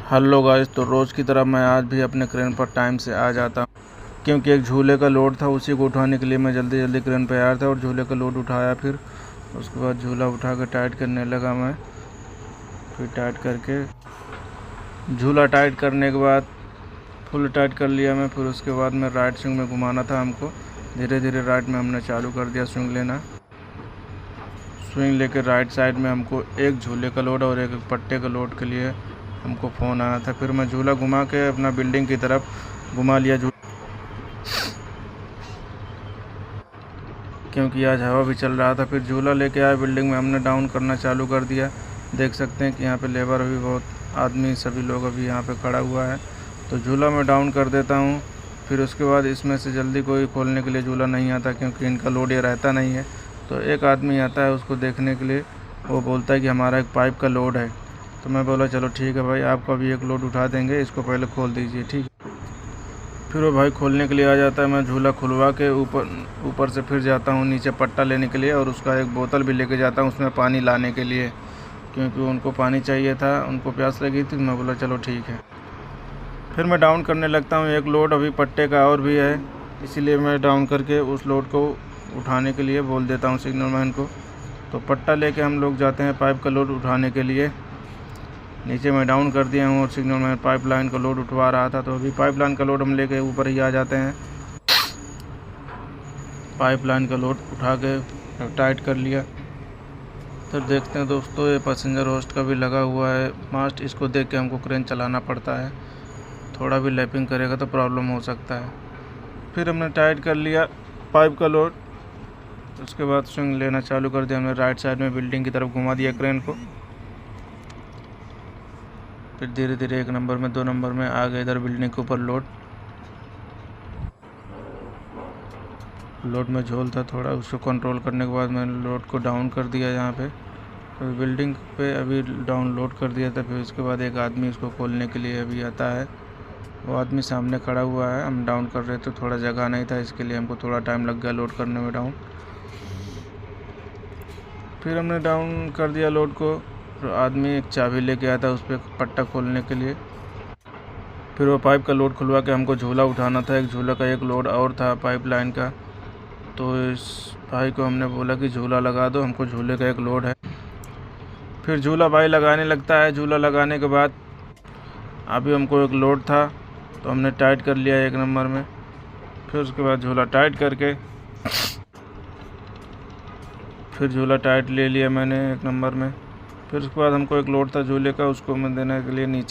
Hello guys, तो रोज़ की तरह मैं आज भी अपने क्रेन पर टाइम से आ जाता हूँ, क्योंकि एक झूले का लोड था। उसी को उठाने के लिए मैं जल्दी जल्दी क्रेन पर आया था और झूले का लोड उठाया। फिर उसके बाद झूला उठा के टाइट करने लगा मैं। फिर टाइट करके झूला टाइट करने के बाद फुल टाइट कर लिया मैं। फिर उसके बाद में राइट स्विंग में घुमाना था हमको। धीरे धीरे राइट में हमने चालू कर दिया स्विंग लेना। स्विंग लेके राइट साइड में हमको एक झूले का लोड और एक पट्टे का लोड के लिए हमको फ़ोन आया था। फिर मैं झूला घुमा के अपना बिल्डिंग की तरफ घुमा लिया, क्योंकि आज हवा भी चल रहा था। फिर झूला लेके आया बिल्डिंग में, हमने डाउन करना चालू कर दिया। देख सकते हैं कि यहाँ पे लेबर अभी बहुत आदमी सभी लोग अभी यहाँ पे खड़ा हुआ है। तो झूला मैं डाउन कर देता हूँ। फिर उसके बाद इसमें से जल्दी कोई खोलने के लिए झूला नहीं आता, क्योंकि इनका लोड ये रहता नहीं है। तो एक आदमी आता है उसको देखने के लिए, वो बोलता है कि हमारा एक पाइप का लोड है। तो मैं बोला चलो ठीक है भाई, आपका भी एक लोड उठा देंगे, इसको पहले खोल दीजिए, ठीक है। फिर वो भाई खोलने के लिए आ जाता है। मैं झूला खुलवा के ऊपर से फिर जाता हूँ नीचे पट्टा लेने के लिए, और उसका एक बोतल भी लेके जाता हूँ उसमें पानी लाने के लिए, क्योंकि उनको पानी चाहिए था, उनको प्यास लगी थी। मैं बोला चलो ठीक है। फिर मैं डाउन करने लगता हूँ। एक लोड अभी पट्टे का और भी है, इसीलिए मैं डाउन करके उस लोड को उठाने के लिए बोल देता हूँ सिग्नल मैन को। तो पट्टा लेके हम लोग जाते हैं पाइप का लोड उठाने के लिए। नीचे मैं डाउन कर दिया हूँ और सिग्नल मैन पाइपलाइन का लोड उठवा रहा था। तो अभी पाइपलाइन का लोड हम लेके ऊपर ही आ जाते हैं। पाइपलाइन का लोड उठा के टाइट कर लिया। तो देखते हैं दोस्तों, ये पैसेंजर होस्ट का भी लगा हुआ है मास्ट, इसको देख के हमको क्रेन चलाना पड़ता है। थोड़ा भी लैपिंग करेगा तो प्रॉब्लम हो सकता है। फिर हमने टाइट कर लिया पाइप का लोड। उसके बाद स्विंग लेना चालू कर दिया हमने। राइट साइड में बिल्डिंग की तरफ घुमा दिया क्रेन को। फिर धीरे धीरे 1 नंबर में 2 नंबर में आ गए इधर बिल्डिंग के ऊपर लोड में झोल था थोड़ा, उसको कंट्रोल करने के बाद मैंने लोड को डाउन कर दिया यहाँ पे। तो बिल्डिंग पे अभी डाउन लोड कर दिया था। फिर उसके बाद एक आदमी उसको खोलने के लिए अभी आता है। वो आदमी सामने खड़ा हुआ है। हम डाउन कर रहे थे, थोड़ा जगह नहीं था, इसके लिए हमको थोड़ा टाइम लग गया लोड करने में डाउन। फिर हमने डाउन कर दिया लोड को। तो आदमी एक चाबी लेके आया था उस पर पट्टा खोलने के लिए। फिर वो पाइप का लोड खुलवा के हमको झूला उठाना था। एक झूला का एक लोड और था पाइपलाइन का। तो इस भाई को हमने बोला कि झूला लगा दो, हमको झूले का एक लोड है। फिर झूला भाई लगाने लगता है। झूला लगाने के बाद अभी हमको एक लोड था, तो हमने टाइट कर लिया 1 नंबर में। फिर उसके बाद झूला टाइट करके फिर झूला टाइट ले लिया मैंने 1 नंबर में। फिर उसके बाद हमको एक लोड था झूले का, उसको मैं देने के लिए नीचे